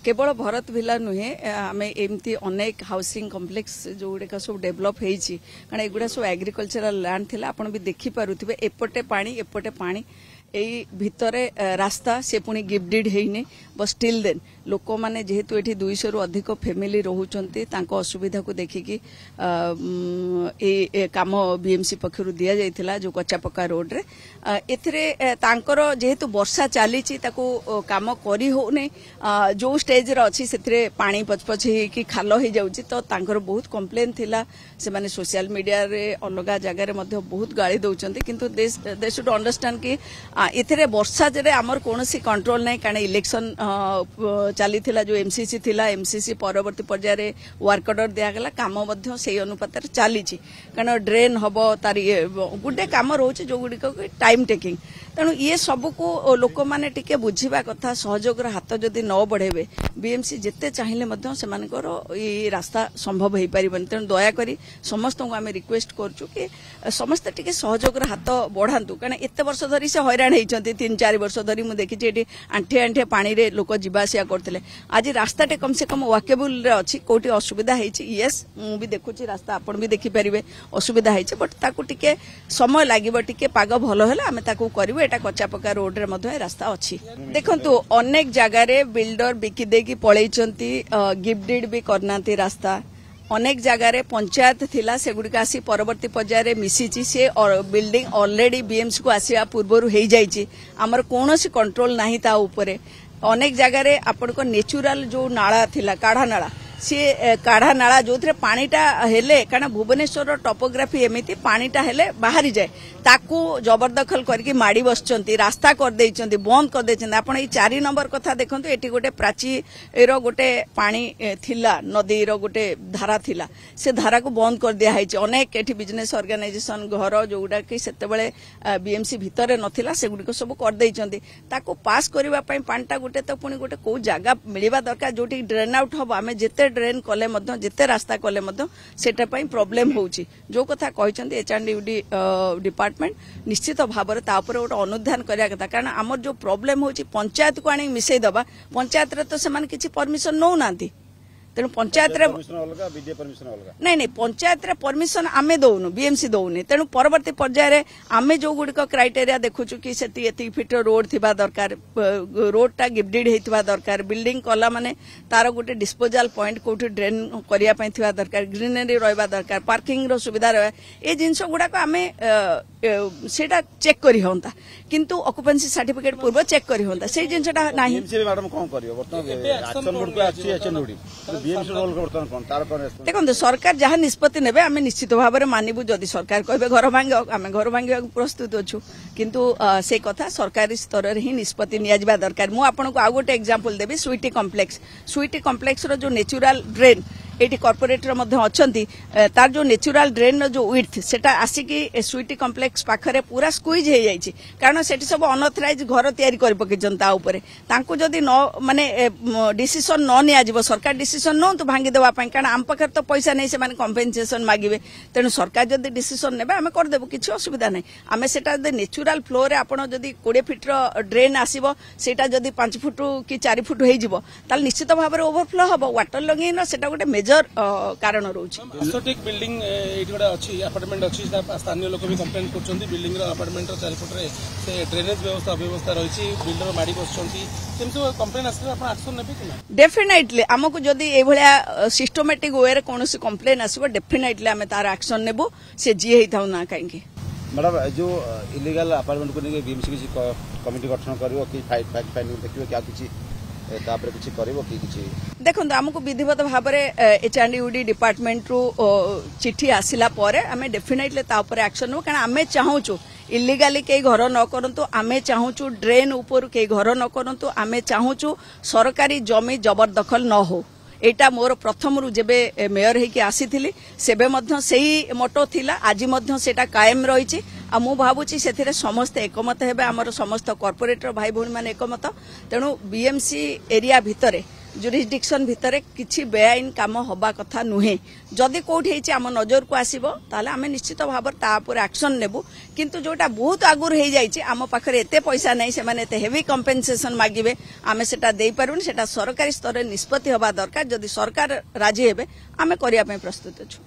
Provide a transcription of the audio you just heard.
केवल भरत भिला नुहे आम एमती अनेक हाउसिंग कम्प्लेक्स जो गुड़ाक सब डेभलप होती कारण एगुड़ा सब एग्रीकल्चरल लैंड थिला आपण भी देखि पारुथिबे एपटे पानी एई भितरे रास्ता से पुणी गिफ्टेड हेइने बट स्टिल देन लोक माने जेहेतु एठी 200 रु अधिक फैमिली रहुचंती तांको असुविधा को देखिकी ए काम बीएमसी पक्षरु दिया जायतिला जो कच्चा पक्का रोड रे एथिरे तांकर जेहेतु वर्षा चलीची ताको काम करी होने जो स्टेज रे अछि सेथिरे पानी पचपच कि खाल हो जाउची तो तांकर बहुत कंप्लेन थिला से माने सोशल मीडिया रे अलगा जगह रे मध्ये बहुत गाली दउचंती किंतु दे शुड अंडरस्टैंड कि एथिरे वर्षा जरे हमर कोनोसी कंट्रोल नै कारण इलेक्शन चली थिला जो एमसीसी थिला एमसीसी परवर्ती पर्याय रे वर्क ऑर्डर दिया गला काम मध्ये सेही अनुपात रे चली छि कारण ड्रेन हबो तारी गुडे काम रहउछि जो गुडी को टाइम टेकिंग तेणु ये सब को लोक माने टिके बुझिबा कथा सहयोग हाथ जदि न बढ़ेबे बीएमसी जिते चाहिए मध्य सेमानकर ये रास्ता संभव हो पारिबन तेणु दया करी समस्त को आमे रिक्वेस्ट करछु कि समस्त टिके सहयोग हाथ बढ़ांतु कारण एते वर्ष धरी से हैरान होइचंती 3-4 वर्ष धरी मु देखि एटी आंठे आंठे पानी रे लोक जिबा आसिया करथिले आज रास्ता टे कम से कम वॉकेबल रे अछि कोठी असुविधा हेछि यस मु भी देखुछि रास्ता आपण भी देखि परिबे असुविधा हेछि बट ताकू टिके समय लागिबो टिके पाग भलो होला आमे ताकू करिवो एटा कच्चा पक्का रोड रे मध्ये रास्ता अछि देखंतु अनेक जगह रे बिल्डर बिकी देकी पळैचंती गिफ्ट डीड भी करनांती रास्ता अनेक जगह रे पंचायत थिला सेगुडी आसी परवर्ती पर्याय रे मिसिची से बिल्डिंग ऑलरेडी बीएमसी को आसिया पूर्वरु हेई जाईची हमर कोनोसी कंट्रोल नाही ता ऊपरे अनेक जगह रे आपण को नेचुरल जो नाला थिला काढ़ा नाला सी काढ़ा नाला जो थे पानीटा हेले कारण भुवनेश्वर टोपोग्राफी एमिति पानीटा हेले बाहरी जाए ताकू जबरदखल करके माड़ी बसचंती रास्ता कर देइचंती बंद कर देइचंती आपण ए 4 नंबर कथा देखंतु एटी गोटे प्राचीर गोटे पानी थिला नदी रो गोटे धारा थिला से धारा को बंद कर दिया हैछि अनेक एटी बिजनेस ऑर्गेनाइजेशन घर जोडा कि सेते बेले बीएमसी भितरे नथिला से गुडी को सब कर देइचंती ताकू पास करबा पई पानीटा गोटे तो पुनी गोटे को जागा मिलिबा दरकार जोटी ड्रेन आउट हो आमे जेते ड्रेन कले मध्य जेते रास्ता कले मध्य सेटा पई प्रॉब्लम होउची जो कथा कहिचंती एचआरडीयूडी डिपार्टमेंट निश्चित भाव में तापर गोटे अनुधान करया कथा कारण आमर जो प्रॉब्लम होउची पंचायत को आनी मिसई दबा पंचायत रे तो सेमान किछि परमिशन नौ नांती तेणु पंचायत रे नहीं पंचायत रे परमिशन आमे दौनु बीएमसी दौनी तेणु परवर्ती पर्याय रे आमे जो गुडी को क्राइटेरिया देखुछु कि सेती एती फीट रोड थिबा दरकार रोड टा गिफ्टेड हेतिबा दरकार बिल्डिंग कला माने तार गोटे डिस्पोजल पॉइंट कोठी ड्रेन करिया पई थिबा दरकार ग्रीनरी रहबा दरकार पार्किंग रो सुविधा रहबा ए जिंस गुडा को आमे सेटा चेक करी होंता किंतु ऑक्युपेंसी सर्टिफिकेट पूर्व चेक करी होंता से जिंसटा नाही बीएमसी मैडम कोन करियो वर्तमान एक्शन बोर्ड को आछि एचएनडी बीएमसी रोल वर्तमान कोन तार कोन देखो सरकार जहां निष्पत्ति नेबे आमे निश्चित भाव में मानिबु जदि सरकार कहबे घर भांगे आमे घर भांगे प्रस्तुत अछु किंतु से कथा सरकारी स्तर रे ही निष्पत्ति निया जिबा दरकार मु आपन को आ गोटे एग्जांपल देबी स्वीटी कॉम्प्लेक्स रो जो नेचुरल ड्रेन एटी कॉर्पोरेटर मध्य अछंती तार जो नेचुरल ड्रेन जो विड्थ सेटा आसिकी स्वीटी कॉम्प्लेक्स पाखरे पूरा स्क्वीज हे जाईची कारण सेठी सब अनऑथराइज घर तयारी कर पकेजन ता ऊपर तांको जदी न माने डिसिजन न निया जिवो सरकार डिसिजन न तो भांगी देबा पई कारण आम पाखर तो पैसा नै से माने कंपेंसेशन मागिबे तेनु सरकार जदी डिसिजन नेबे आमे कर देबो किछि असुविधा नै आमे सेटा जदी नेचुरल फ्लो रे आपण जदी 20 फीट रो ड्रेन आसीबो सेटा जदी 5 फुट कि 4 फुट हे जिवो ताल निश्चित भाव रे ओवरफ्लो हबो वाटर लगिन सेटा गोटे मेजर कारण रोची बिल्डिंग एटी गोटे अछि अपार्टमेंट अछि स्थानीय लोक भी कंप्लेन करछन्ती बिल्डिंग रो अपार्टमेंट रो चारि फुट रे से ड्रेनेज व्यवस्था रहिछि बिल्डर माडी बसछन्ती केमसो कंप्लेन आसले आपण एक्शन नेबे कि डेफिनेटली हमकु जदी ए भलिया सिस्टमैटिक वे रे कोनोसी कंप्लेन आसीबो डेफिनेटली हमें तार एक्शन नेबो से जी हेथाउ ना काहेकि मैडम जो इलीगल अपार्टमेंट को लेके बीएमसी किसी कमिटी गठन करिवो कि फाइल देखिवो क्या किछि तापर किछि करिवो कि किछि देखंतु हमकु विधिवत भाव रे एचआरडीयूडी डिपार्टमेंट रो चिट्ठी आसिला परे हमें डेफिनेटली ता ऊपर एक्शन हो कारण हमें चाहूचु इलीगली के घर न करंतु आमे चाहूचु ड्रेन ऊपर के घर न करंतु आमे चाहूचु सरकारी जमी जबरदखल न हो एटा मोर प्रथम रु जेबे मेयर हेकी आसीथिली सेबे मध्य सेही मोटो थिला आज मध्य सेटा कायम रहिछि आ मु भाबुची सेथिरे समस्त एकमत हेबे हमर समस्त कॉर्पोरेटर भाई भौणी माने एकमत तेणु बीएमसी एरिया भितरे जुरिस्डिक्शन भितर किछि बेआईन काम होबा कथा नुहे जदि कोठी हेछि आम नजर को आसीबो ताले आमे निश्चित भाव ता पर एक्शन नेबु किंतु जोटा बहुत आगुर हे जाइछि आम पाखरे एते पैसा नै से माने एते हेवी कंपेंसेशन मागिबे आमे सेटा देई पारुन सेटा सरकारी स्तर रे निष्पत्ति होबा दरकार जदि सरकार राजी हेबे आमे करिया पे प्रस्तुत छु।